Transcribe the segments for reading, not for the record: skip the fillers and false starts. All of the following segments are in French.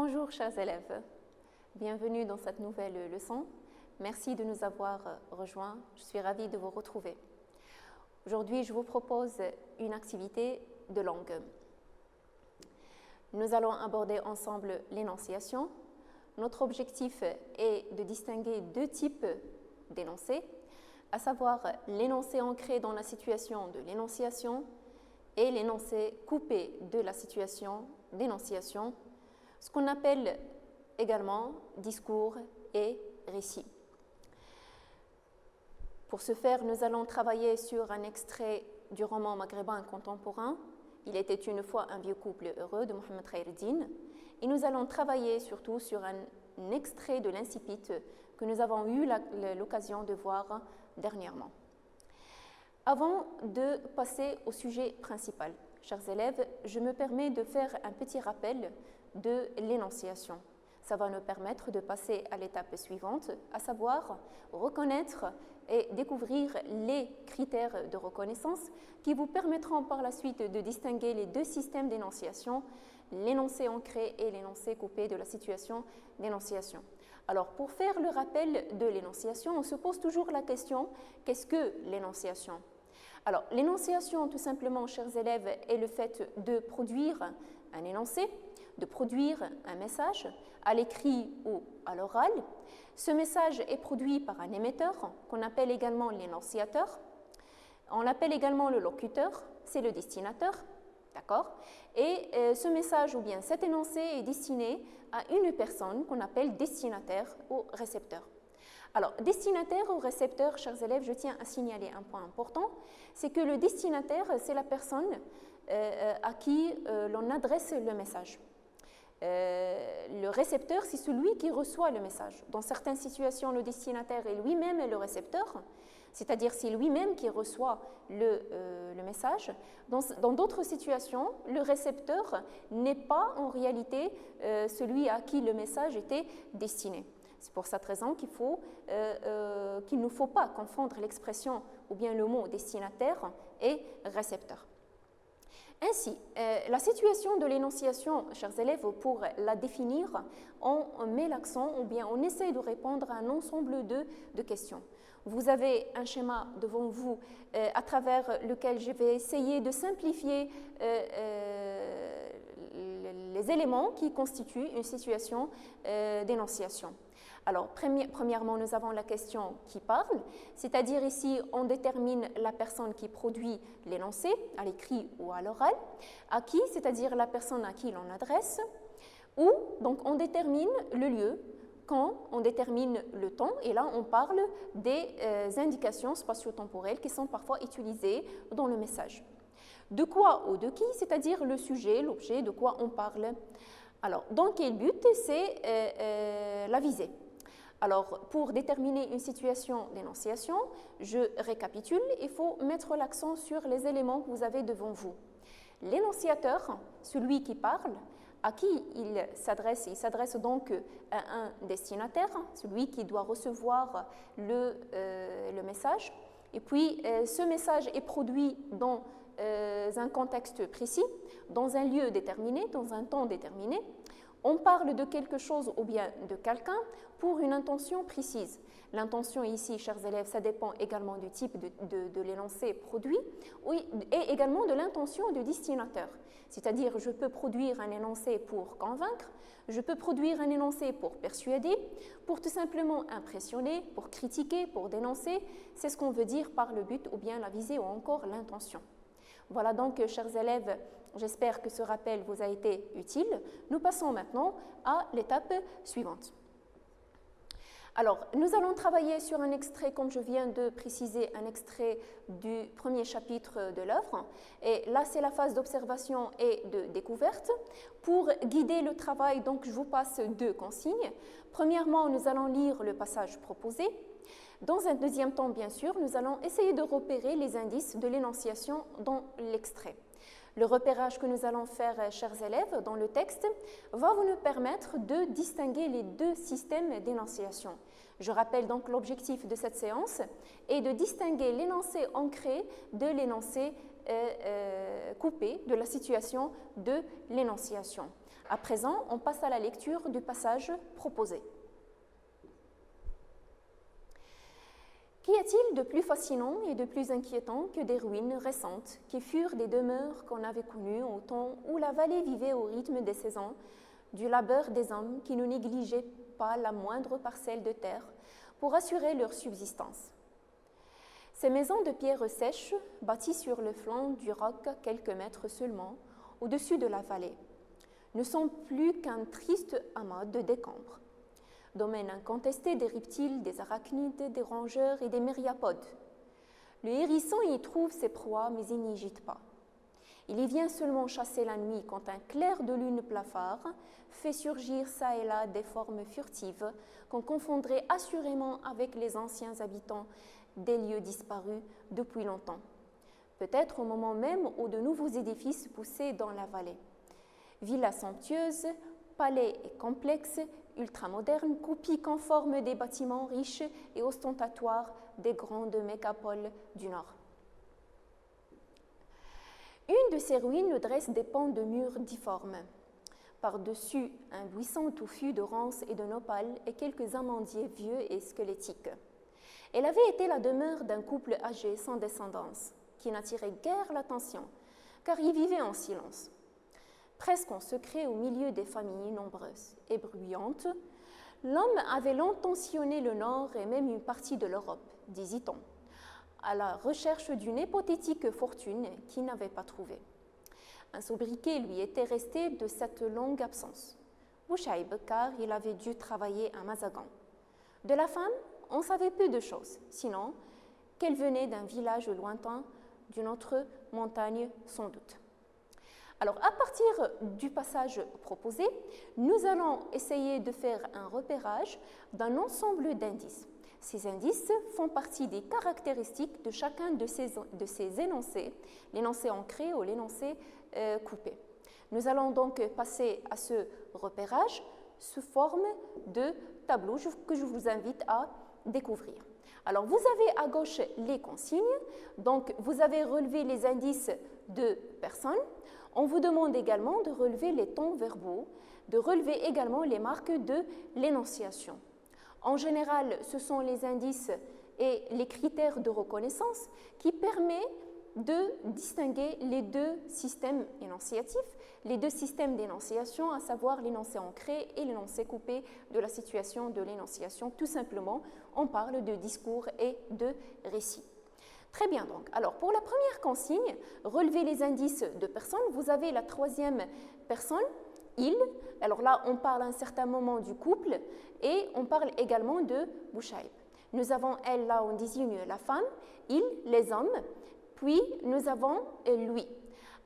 Bonjour chers élèves, bienvenue dans cette nouvelle leçon. Merci de nous avoir rejoints, je suis ravie de vous retrouver. Aujourd'hui, je vous propose une activité de langue. Nous allons aborder ensemble l'énonciation. Notre objectif est de distinguer deux types d'énoncés, à savoir l'énoncé ancré dans la situation de l'énonciation et l'énoncé coupé de la situation d'énonciation, ce qu'on appelle également discours et récit. Pour ce faire, nous allons travailler sur un extrait du roman maghrébin contemporain « Il était une fois un vieux couple heureux » de Mohamed Khaireddine, et nous allons travailler surtout sur un extrait de l'Incipit que nous avons eu l'occasion de voir dernièrement. Avant de passer au sujet principal, chers élèves, je me permets de faire un petit rappel de l'énonciation. Ça va nous permettre de passer à l'étape suivante, à savoir reconnaître et découvrir les critères de reconnaissance qui vous permettront par la suite de distinguer les deux systèmes d'énonciation, l'énoncé ancré et l'énoncé coupé de la situation d'énonciation. Alors, pour faire le rappel de l'énonciation, on se pose toujours la question, qu'est-ce que l'énonciation ? Alors, l'énonciation, tout simplement, chers élèves, est le fait de produire un énoncé, de produire un message à l'écrit ou à l'oral. Ce message est produit par un émetteur, qu'on appelle également l'énonciateur. On l'appelle également le locuteur, c'est le destinateur. D'accord ? Et ce message ou bien cet énoncé est destiné à une personne qu'on appelle destinataire ou récepteur. Alors, destinataire ou récepteur, chers élèves, je tiens à signaler un point important, c'est que le destinataire, c'est la personne à qui l'on adresse le message. Le récepteur, c'est celui qui reçoit le message. Dans certaines situations, le destinataire est lui-même le récepteur, c'est-à-dire c'est lui-même qui reçoit le message. Dans d'autres situations, le récepteur n'est pas en réalité celui à qui le message était destiné. C'est pour cette raison qu'il ne faut pas confondre l'expression ou bien le mot destinataire et récepteur. Ainsi, la situation de l'énonciation, chers élèves, pour la définir, on met l'accent ou bien on essaie de répondre à un ensemble de questions. Vous avez un schéma devant vous à travers lequel je vais essayer de simplifier les éléments qui constituent une situation d'énonciation. Alors, premièrement, nous avons la question qui parle, c'est-à-dire ici, on détermine la personne qui produit l'énoncé, à l'écrit ou à l'oral, à qui, c'est-à-dire la personne à qui l'on adresse, ou, donc, on détermine le lieu, quand on détermine le temps, et là, on parle des indications spatio-temporelles qui sont parfois utilisées dans le message. De quoi ou de qui, c'est-à-dire le sujet, l'objet, de quoi on parle. Alors, dans quel but? C'est la visée. Alors, pour déterminer une situation d'énonciation, je récapitule, il faut mettre l'accent sur les éléments que vous avez devant vous. L'énonciateur, celui qui parle, à qui il s'adresse donc à un destinataire, celui qui doit recevoir le message. Et puis, ce message est produit dans un contexte précis, dans un lieu déterminé, dans un temps déterminé. On parle de quelque chose ou bien de quelqu'un pour une intention précise. L'intention ici, chers élèves, ça dépend également du type de l'énoncé produit et également de l'intention du destinataire. C'est-à-dire, je peux produire un énoncé pour convaincre, je peux produire un énoncé pour persuader, pour tout simplement impressionner, pour critiquer, pour dénoncer. C'est ce qu'on veut dire par le but ou bien la visée ou encore l'intention. Voilà donc, chers élèves, j'espère que ce rappel vous a été utile. Nous passons maintenant à l'étape suivante. Alors, nous allons travailler sur un extrait, comme je viens de préciser, un extrait du premier chapitre de l'œuvre. Et là, c'est la phase d'observation et de découverte. Pour guider le travail, donc, je vous passe deux consignes. Premièrement, nous allons lire le passage proposé. Dans un deuxième temps, bien sûr, nous allons essayer de repérer les indices de l'énonciation dans l'extrait. Le repérage que nous allons faire, chers élèves, dans le texte, va nous permettre de distinguer les deux systèmes d'énonciation. Je rappelle donc l'objectif de cette séance est de distinguer l'énoncé ancré de l'énoncé coupé de la situation de l'énonciation. À présent, on passe à la lecture du passage proposé. Qu'y a-t-il de plus fascinant et de plus inquiétant que des ruines récentes qui furent des demeures qu'on avait connues au temps où la vallée vivait au rythme des saisons, du labeur des hommes qui ne négligeaient pas la moindre parcelle de terre pour assurer leur subsistance. Ces maisons de pierre sèche, bâties sur le flanc du roc quelques mètres seulement, au-dessus de la vallée, ne sont plus qu'un triste amas de décombres. Domaine incontesté des reptiles, des arachnides, des rongeurs et des myriapodes. Le hérisson y trouve ses proies, mais il n'y gîte pas. Il y vient seulement chasser la nuit quand un clair de lune blafard fait surgir çà et là des formes furtives qu'on confondrait assurément avec les anciens habitants des lieux disparus depuis longtemps. Peut-être au moment même où de nouveaux édifices poussaient dans la vallée. Villas somptueuses, palais et complexes, ultramodernes, copie conforme des bâtiments riches et ostentatoires des grandes mégapoles du Nord. Une de ces ruines dresse des pans de murs difformes. Par-dessus, un buisson touffu de ronces et de nopals et quelques amandiers vieux et squelettiques. Elle avait été la demeure d'un couple âgé sans descendance, qui n'attirait guère l'attention, car il vivait en silence. Presque en secret au milieu des familles nombreuses et bruyantes, l'homme avait longtemps sillonné le Nord et même une partie de l'Europe, disait-on, à la recherche d'une hypothétique fortune qu'il n'avait pas trouvée. Un sobriquet lui était resté de cette longue absence, Bouchaïb, car il avait dû travailler à Mazagan. De la femme, on savait peu de choses, sinon qu'elle venait d'un village lointain, d'une autre montagne sans doute. Alors, à partir du passage proposé, nous allons essayer de faire un repérage d'un ensemble d'indices. Ces indices font partie des caractéristiques de chacun de ces énoncés, l'énoncé ancré ou l'énoncé coupé. Nous allons donc passer à ce repérage sous forme de tableau que je vous invite à découvrir. Alors, vous avez à gauche les consignes, donc vous avez relevé les indices de personnes. On vous demande également de relever les tons verbaux, de relever également les marques de l'énonciation. En général, ce sont les indices et les critères de reconnaissance qui permettent de distinguer les deux systèmes énonciatifs, les deux systèmes d'énonciation, à savoir l'énoncé ancré et l'énoncé coupé de la situation de l'énonciation. Tout simplement, on parle de discours et de récit. Très bien, donc. Alors, pour la première consigne, relever les indices de personnes, vous avez la troisième personne, il. Alors là, on parle à un certain moment du couple et on parle également de Bouchaïb. Nous avons elle, là, on désigne la femme, il, les hommes, puis nous avons lui.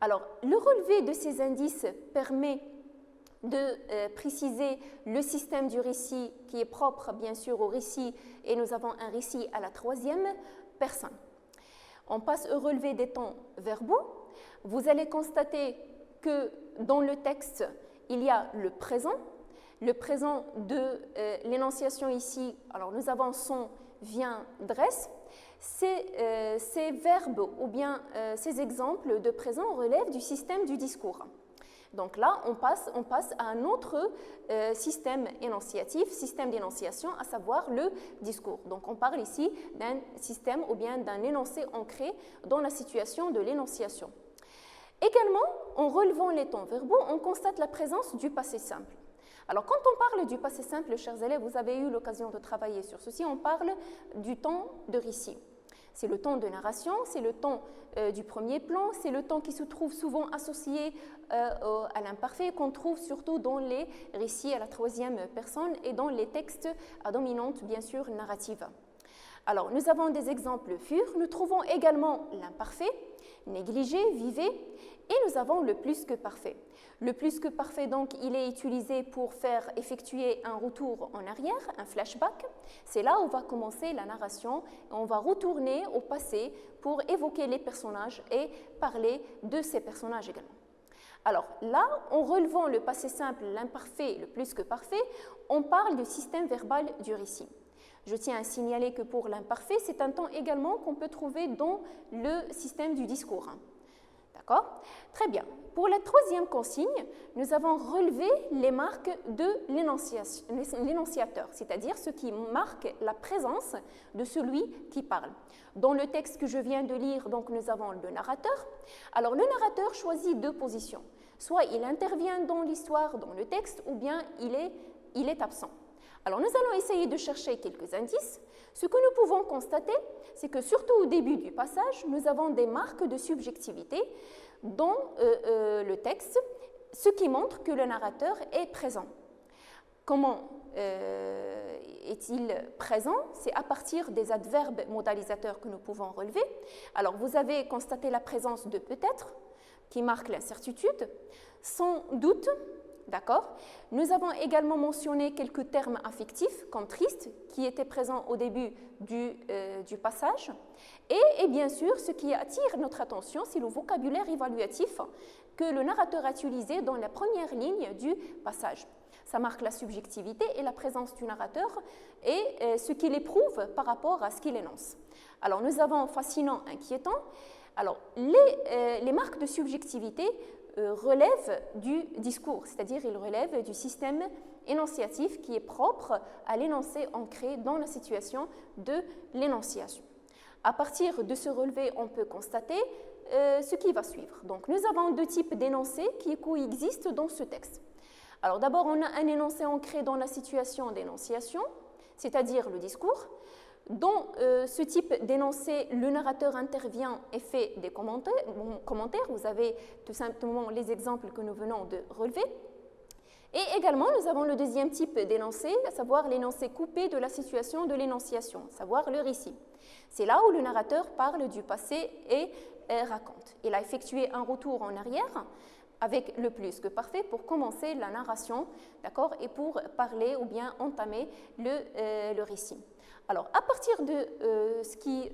Alors, le relevé de ces indices permet de préciser le système du récit qui est propre, bien sûr, au récit, et nous avons un récit à la troisième personne. On passe au relevé des tons verbaux. Vous allez constater que dans le texte, il y a le présent de l'énonciation ici. Alors, nous avons son, vient, dresse. Ces verbes ou bien ces exemples de présent relèvent du système du discours. Donc là, on passe à un autre système énonciatif, système d'énonciation, à savoir le discours. Donc on parle ici d'un système ou bien d'un énoncé ancré dans la situation de l'énonciation. Également, en relevant les tons verbaux, on constate la présence du passé simple. Alors quand on parle du passé simple, chers élèves, vous avez eu l'occasion de travailler sur ceci, on parle du temps de récit. C'est le temps de narration, c'est le temps du premier plan, c'est le temps qui se trouve souvent associé à l'imparfait, qu'on trouve surtout dans les récits à la troisième personne et dans les textes à dominante, bien sûr, narrative. Alors, nous avons des exemples furent, nous trouvons également l'imparfait, négligé, vivé, et nous avons le plus que parfait. Le plus que parfait, donc, il est utilisé pour faire effectuer un retour en arrière, un flashback. C'est là où va commencer la narration. On va retourner au passé pour évoquer les personnages et parler de ces personnages également. Alors là, en relevant le passé simple, l'imparfait, le plus que parfait, on parle du système verbal du récit. Je tiens à signaler que pour l'imparfait, c'est un temps également qu'on peut trouver dans le système du discours. D'accord ? Très bien. pour la troisième consigne, nous avons relevé les marques de l'énonciateur, c'est-à-dire ce qui marque la présence de celui qui parle. Dans le texte que je viens de lire, donc, nous avons le narrateur. Alors, le narrateur choisit deux positions. Soit il intervient dans l'histoire, dans le texte, ou bien il est absent. Alors, nous allons essayer de chercher quelques indices. Ce que nous pouvons constater, c'est que surtout au début du passage, nous avons des marques de subjectivité dans le texte, ce qui montre que le narrateur est présent. Comment est-il présent? C'est à partir des adverbes modalisateurs que nous pouvons relever. Alors, vous avez constaté la présence de peut-être, qui marque l'incertitude, sans doute, d'accord? Nous avons également mentionné quelques termes affectifs, comme triste, qui étaient présents au début du passage. Et bien sûr, ce qui attire notre attention, c'est le vocabulaire évaluatif que le narrateur a utilisé dans la première ligne du passage. Ça marque la subjectivité et la présence du narrateur et ce qu'il éprouve par rapport à ce qu'il énonce. Alors, nous avons fascinant, inquiétant. Alors, les marques de subjectivité relèvent du discours, c'est-à-dire ils relèvent du système énonciatif qui est propre à l'énoncé ancré dans la situation de l'énonciation. À partir de ce relevé, on peut constater ce qui va suivre. Donc, nous avons deux types d'énoncés qui coexistent dans ce texte. Alors, d'abord, on a un énoncé ancré dans la situation d'énonciation, c'est-à-dire le discours. Dans ce type d'énoncé, le narrateur intervient et fait des commentaires. Vous avez tout simplement les exemples que nous venons de relever. Et également, nous avons le deuxième type d'énoncé, à savoir l'énoncé coupé de la situation de l'énonciation, à savoir le récit. C'est là où le narrateur parle du passé et raconte. Il a effectué un retour en arrière avec le plus que parfait pour commencer la narration, d'accord, et pour parler ou bien entamer le récit. Alors, à partir de ce qui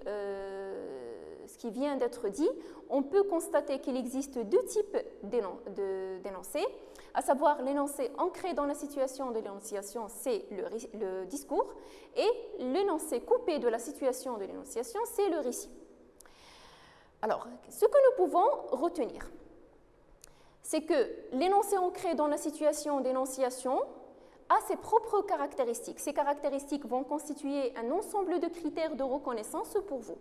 vient d'être dit, on peut constater qu'il existe deux types d'énoncés, à savoir l'énoncé ancré dans la situation de l'énonciation, c'est le discours, et l'énoncé coupé de la situation de l'énonciation, c'est le récit. Alors, ce que nous pouvons retenir, c'est que l'énoncé ancré dans la situation d'énonciation a ses propres caractéristiques. Ces caractéristiques vont constituer un ensemble de critères de reconnaissance pour vous.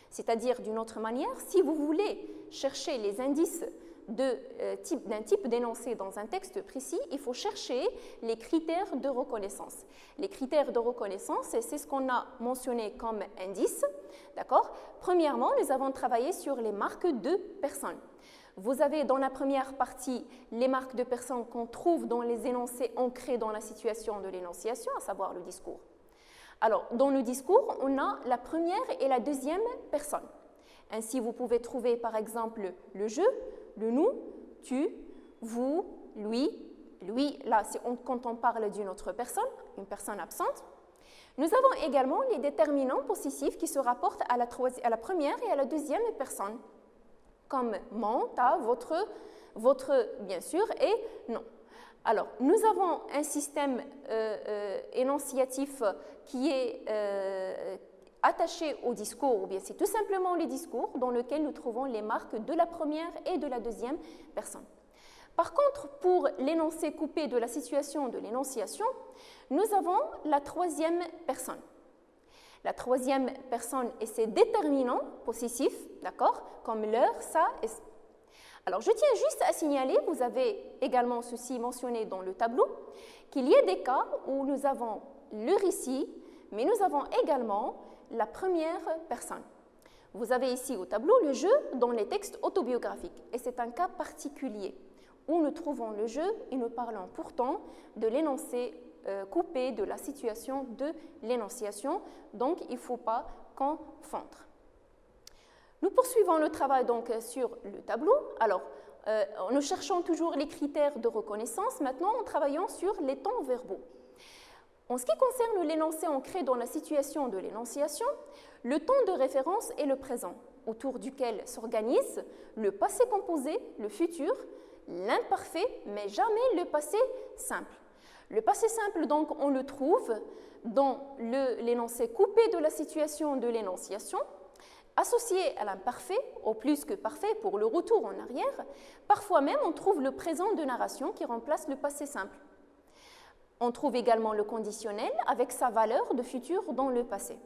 C'est-à-dire, d'une autre manière, si vous voulez chercher les indices d'un type d'énoncé dans un texte précis, il faut chercher les critères de reconnaissance. Les critères de reconnaissance, c'est ce qu'on a mentionné comme indice. D'accord? Premièrement, nous avons travaillé sur les marques de personnes. Vous avez dans la première partie les marques de personnes qu'on trouve dans les énoncés ancrés dans la situation de l'énonciation, à savoir le discours. Alors, dans le discours, on a la première et la deuxième personne. Ainsi, vous pouvez trouver par exemple le je, le nous, tu, vous, lui. Lui, là, c'est quand on parle d'une autre personne, une personne absente. Nous avons également les déterminants possessifs qui se rapportent à la première et à la deuxième personne, comme mon, ta, votre, bien sûr, et non. Alors, nous avons un système énonciatif qui est attaché au discours, ou bien c'est tout simplement les discours dans lesquels nous trouvons les marques de la première et de la deuxième personne. Par contre, pour l'énoncé coupé de la situation de l'énonciation, nous avons la troisième personne. La troisième personne et ses déterminants possessifs, d'accord, comme leur, ça et ça. Alors, je tiens juste à signaler, vous avez également ceci mentionné dans le tableau, qu'il y a des cas où nous avons le récit, mais nous avons également la première personne. Vous avez ici au tableau le je dans les textes autobiographiques, et c'est un cas particulier où nous trouvons le je et nous parlons pourtant de l'énoncé coupé de la situation de l'énonciation, donc il ne faut pas confondre. Nous poursuivons le travail donc sur le tableau. Alors, nous cherchons toujours les critères de reconnaissance, maintenant en travaillant sur les temps verbaux. En ce qui concerne l'énoncé ancré dans la situation de l'énonciation, le temps de référence est le présent, autour duquel s'organise le passé composé, le futur, l'imparfait, mais jamais le passé simple. Le passé simple, donc, on le trouve dans l'énoncé coupé de la situation de l'énonciation, associé à l'imparfait, au plus que parfait pour le retour en arrière. Parfois même, on trouve le présent de narration qui remplace le passé simple. On trouve également le conditionnel avec sa valeur de futur dans le passé.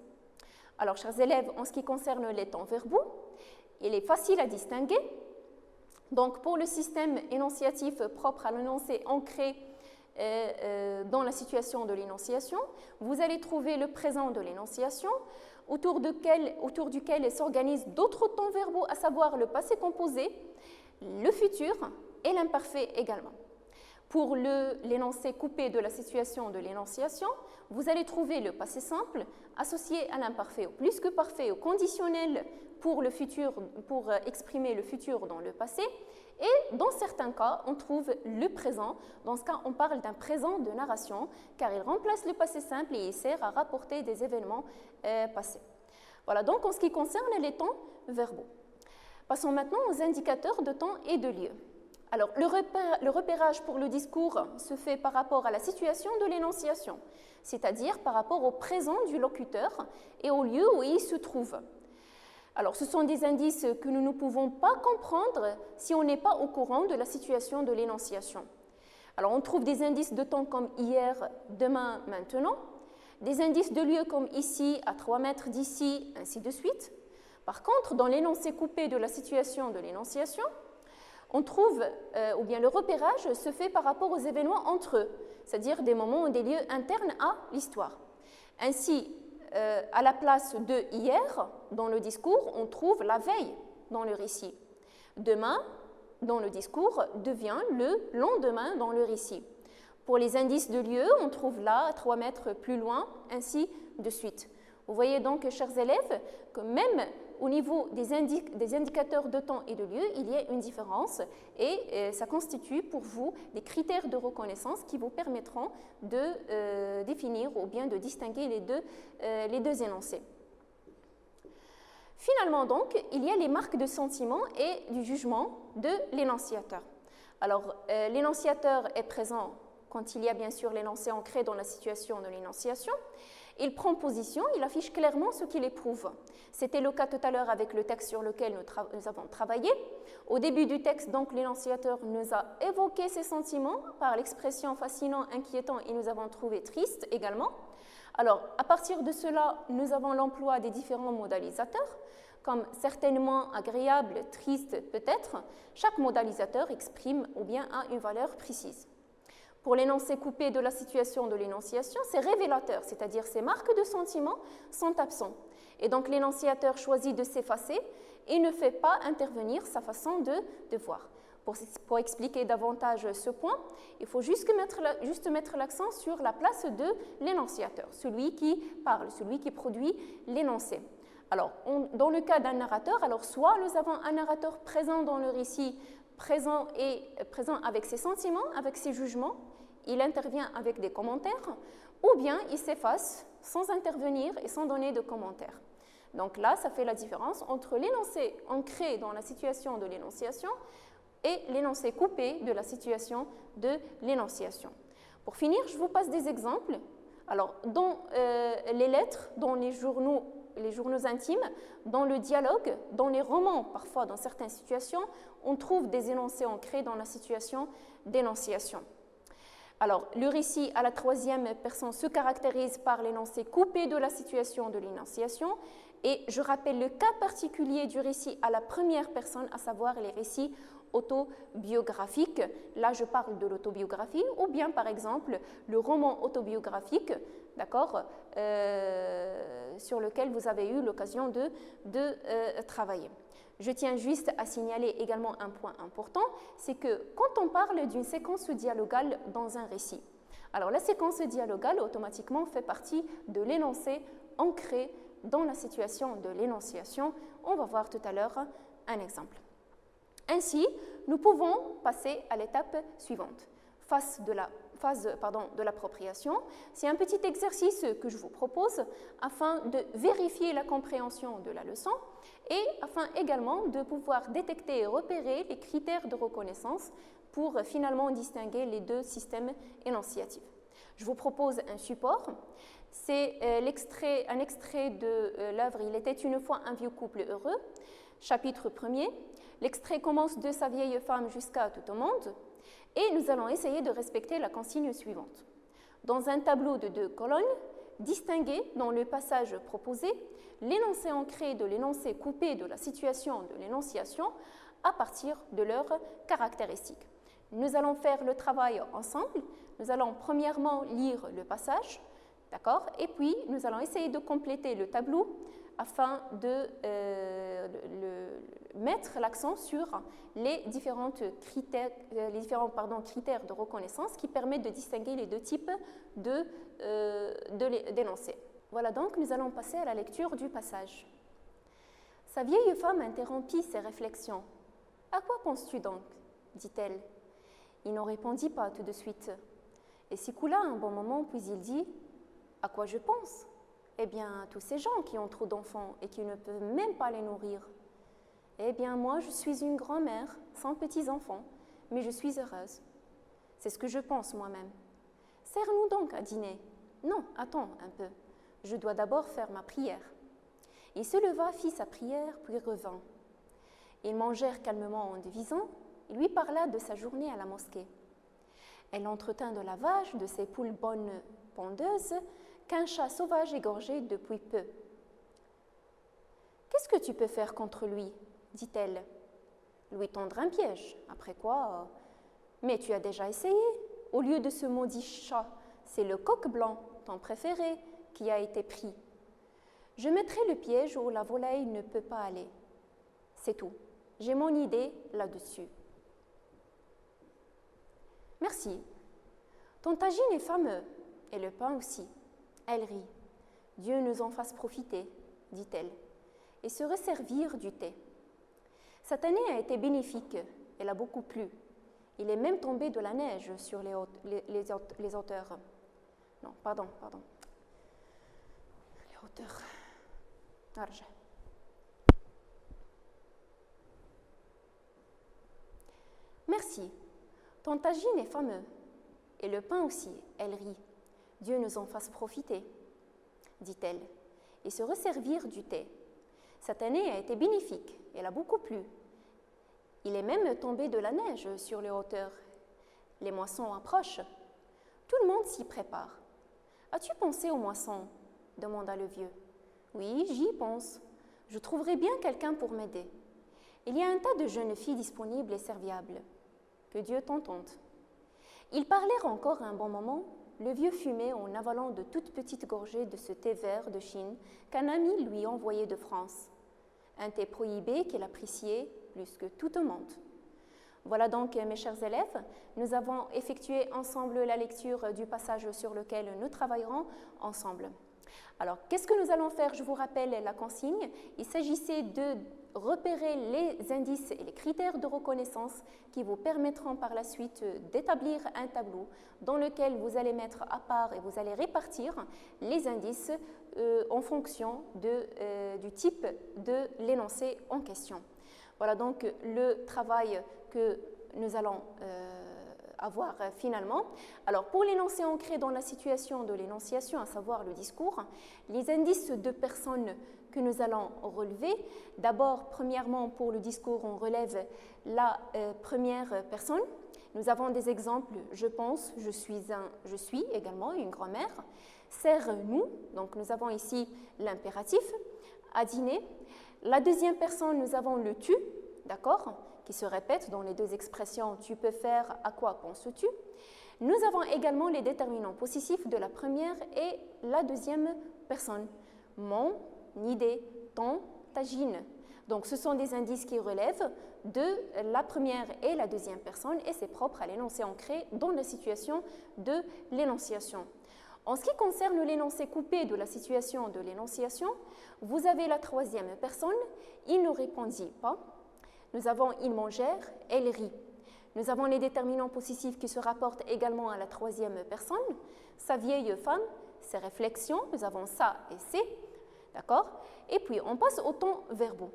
Alors, chers élèves, en ce qui concerne les temps verbaux, il est facile à distinguer. Donc, pour le système énonciatif propre à l'énoncé ancré dans la situation de l'énonciation, vous allez trouver le présent de l'énonciation, autour duquel s'organisent d'autres temps verbaux, à savoir le passé composé, le futur et l'imparfait également. Pour l'énoncé coupé de la situation de l'énonciation, vous allez trouver le passé simple associé à l'imparfait, au plus que parfait, au conditionnel pour le futur, pour exprimer le futur dans le passé. Et dans certains cas, on trouve le présent. Dans ce cas, on parle d'un présent de narration, car il remplace le passé simple et il sert à rapporter des événements passés. Voilà donc en ce qui concerne les temps verbaux. Passons maintenant aux indicateurs de temps et de lieu. Alors, le repérage pour le discours se fait par rapport à la situation de l'énonciation, c'est-à-dire par rapport au présent du locuteur et au lieu où il se trouve. Alors, ce sont des indices que nous ne pouvons pas comprendre si on n'est pas au courant de la situation de l'énonciation. Alors, on trouve des indices de temps comme hier, demain, maintenant, des indices de lieu comme ici, à 3 mètres d'ici, ainsi de suite. Par contre, dans l'énoncé coupé de la situation de l'énonciation, on trouve, ou bien le repérage se fait par rapport aux événements entre eux, c'est-à-dire des moments ou des lieux internes à l'histoire. Ainsi, à la place de hier, dans le discours, on trouve la veille dans le récit. Demain, dans le discours, devient le lendemain dans le récit. Pour les indices de lieu, on trouve là, à 3 mètres plus loin, ainsi de suite. Vous voyez donc, chers élèves, que même au niveau des indicateurs de temps et de lieu, il y a une différence et ça constitue pour vous des critères de reconnaissance qui vous permettront de définir ou bien de distinguer les deux énoncés. Finalement donc, il y a les marques de sentiment et du jugement de l'énonciateur. Alors, l'énonciateur est présent quand il y a bien sûr l'énoncé ancré dans la situation de l'énonciation. Il prend position, il affiche clairement ce qu'il éprouve. C'était le cas tout à l'heure avec le texte sur lequel nous avons travaillé. Au début du texte, donc, l'énonciateur nous a évoqué ses sentiments par l'expression fascinant, inquiétant et nous avons trouvé triste également. Alors, à partir de cela, nous avons l'emploi des différents modalisateurs, comme certainement agréable, triste peut-être. Chaque modalisateur exprime ou bien a une valeur précise. Pour l'énoncé coupé de la situation de l'énonciation, c'est révélateur, c'est-à-dire ces marques de sentiment sont absents. Et donc l'énonciateur choisit de s'effacer et ne fait pas intervenir sa façon de voir. Pour expliquer davantage ce point, il faut juste mettre l'accent sur la place de l'énonciateur, celui qui parle, celui qui produit l'énoncé. Alors, dans le cas d'un narrateur, alors soit nous avons un narrateur présent dans le récit, présent avec ses sentiments, avec ses jugements, il intervient avec des commentaires, ou bien il s'efface sans intervenir et sans donner de commentaires. Donc là, ça fait la différence entre l'énoncé ancré dans la situation de l'énonciation et l'énoncé coupé de la situation de l'énonciation. Pour finir, je vous passe des exemples. Alors, dans les lettres, dans les journaux intimes, dans le dialogue, dans les romans, parfois dans certaines situations, on trouve des énoncés ancrés dans la situation d'énonciation. Alors, le récit à la troisième personne se caractérise par l'énoncé coupé de la situation de l'énonciation et je rappelle le cas particulier du récit à la première personne, à savoir les récits autobiographiques. Là, je parle de l'autobiographie ou bien, par exemple, le roman autobiographique, d'accord, sur lequel vous avez eu l'occasion de travailler. Je tiens juste à signaler également un point important, c'est que quand on parle d'une séquence dialogale dans un récit, alors la séquence dialogale automatiquement fait partie de l'énoncé ancré dans la situation de l'énonciation. On va voir tout à l'heure un exemple. Ainsi, nous pouvons passer à l'étape suivante, phase de l'appropriation. C'est un petit exercice que je vous propose afin de vérifier la compréhension de la leçon et afin également de pouvoir détecter et repérer les critères de reconnaissance pour finalement distinguer les deux systèmes énonciatifs. Je vous propose un support. C'est un extrait de l'œuvre « Il était une fois un vieux couple heureux », chapitre 1er. L'extrait commence de sa vieille femme jusqu'à tout au monde, et nous allons essayer de respecter la consigne suivante. Dans un tableau de 2 colonnes, distinguez dans le passage proposé l'énoncé ancré de l'énoncé coupé de la situation de l'énonciation à partir de leurs caractéristiques. Nous allons faire le travail ensemble. Nous allons premièrement lire le passage, d'accord, et puis nous allons essayer de compléter le tableau afin de mettre l'accent sur les différents critères de reconnaissance qui permettent de distinguer les 2 types d'énoncés. Voilà, donc nous allons passer à la lecture du passage. Sa vieille femme interrompit ses réflexions. « À quoi penses-tu donc » dit-elle. Il n'en répondit pas tout de suite. Et s'écoula un bon moment, puis il dit « À quoi je pense ? Eh bien, à tous ces gens qui ont trop d'enfants et qui ne peuvent même pas les nourrir. Eh bien, moi, je suis une grand-mère, sans petits-enfants, mais je suis heureuse. C'est ce que je pense moi-même. Sers-nous donc à dîner. Non, attends un peu. Je dois d'abord faire ma prière. » Il se leva, fit sa prière, puis revint. Ils mangèrent calmement en devisant. Il lui parla de sa journée à la mosquée. Elle entretint de lavage de ses poules bonnes pondeuses qu'un chat sauvage égorgeait depuis peu. « Qu'est-ce que tu peux faire contre lui » dit-elle. « Lui tendre un piège, après quoi… Mais tu as déjà essayé. Au lieu de ce maudit chat, c'est le coq blanc, ton préféré, qui a été pris. Je mettrai le piège où la volaille ne peut pas aller. C'est tout. J'ai mon idée là-dessus. » Merci. Ton tagine est fameux, et le pain aussi. Elle rit. Dieu nous en fasse profiter, dit-elle, et se resservir du thé. Cette année a été bénéfique, elle a beaucoup plu. Il est même tombé de la neige sur les hauteurs. Non, pardon. Les hauteurs. Arja. Merci. Ton tagine est fameux, et le pain aussi, elle rit. Dieu nous en fasse profiter, dit-elle, et se resservir du thé. Cette année a été bénéfique, elle a beaucoup plu. Il est même tombé de la neige sur les hauteurs. Les moissons approchent. Tout le monde s'y prépare. As-tu pensé aux moissons ? Demanda le vieux. Oui, j'y pense. Je trouverai bien quelqu'un pour m'aider. Il y a un tas de jeunes filles disponibles et serviables. Que Dieu t'entende. Ils parlèrent encore un bon moment. Le vieux fumait en avalant de toutes petites gorgées de ce thé vert de Chine qu'un ami lui envoyait de France. Un thé prohibé qu'il appréciait plus que tout au monde. Voilà donc, mes chers élèves, nous avons effectué ensemble la lecture du passage sur lequel nous travaillerons ensemble. Alors, qu'est-ce que nous allons faire? Je vous rappelle la consigne. Il s'agissait de repérer les indices et les critères de reconnaissance qui vous permettront par la suite d'établir un tableau dans lequel vous allez mettre à part et vous allez répartir les indices en fonction du type de l'énoncé en question. Voilà donc le travail que nous allons avoir finalement. Alors pour l'énoncé ancré dans la situation de l'énonciation, à savoir le discours, les indices de personnes que nous allons relever. D'abord, premièrement, pour le discours, on relève la première personne. Nous avons des exemples, je pense, je suis également une grand-mère. Sers-nous, donc nous avons ici l'impératif, à dîner. La deuxième personne, nous avons le tu, d'accord, qui se répète dans les deux expressions tu peux faire, à quoi penses-tu. Nous avons également les déterminants possessifs de la première et la deuxième personne. Mon idée, ton, tagine. Donc ce sont des indices qui relèvent de la première et la deuxième personne et c'est propre à l'énoncé ancré dans la situation de l'énonciation. En ce qui concerne l'énoncé coupé de la situation de l'énonciation, vous avez la troisième personne, il ne répondit pas. Nous avons « ils mangèrent », « elle rit ». Nous avons les déterminants possessifs qui se rapportent également à la troisième personne. Sa vieille femme, ses réflexions, nous avons ça et c'est, d'accord. Et puis on passe aux temps verbaux.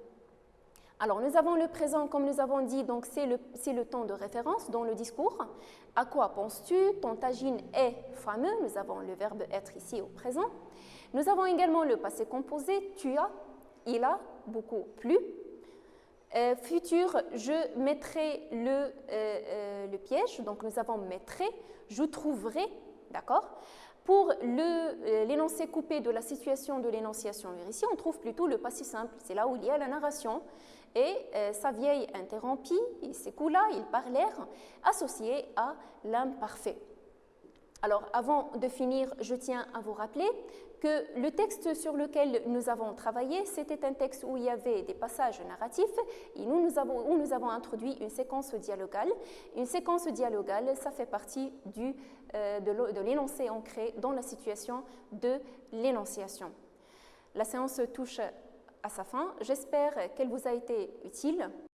Alors, nous avons le présent, comme nous avons dit, donc c'est le temps de référence dans le discours. À quoi penses-tu? Ton tagine est fameux. Nous avons le verbe être ici au présent. Nous avons également le passé composé. Tu as, il a, beaucoup plu. Futur, je mettrai le piège. Donc, nous avons mettrai, je trouverai, d'accord? Pour l'énoncé coupé de la situation de l'énonciation ici, on trouve plutôt le passé simple. C'est là où il y a la narration. Et sa vieille interrompit, il s'écoula, ils parlèrent, associé à l'imparfait. Alors, avant de finir, je tiens à vous rappeler que le texte sur lequel nous avons travaillé, c'était un texte où il y avait des passages narratifs et où nous avons introduit une séquence dialogale. Une séquence dialogale, ça fait partie de l'énoncé ancré dans la situation de l'énonciation. La séance touche à sa fin. J'espère qu'elle vous a été utile.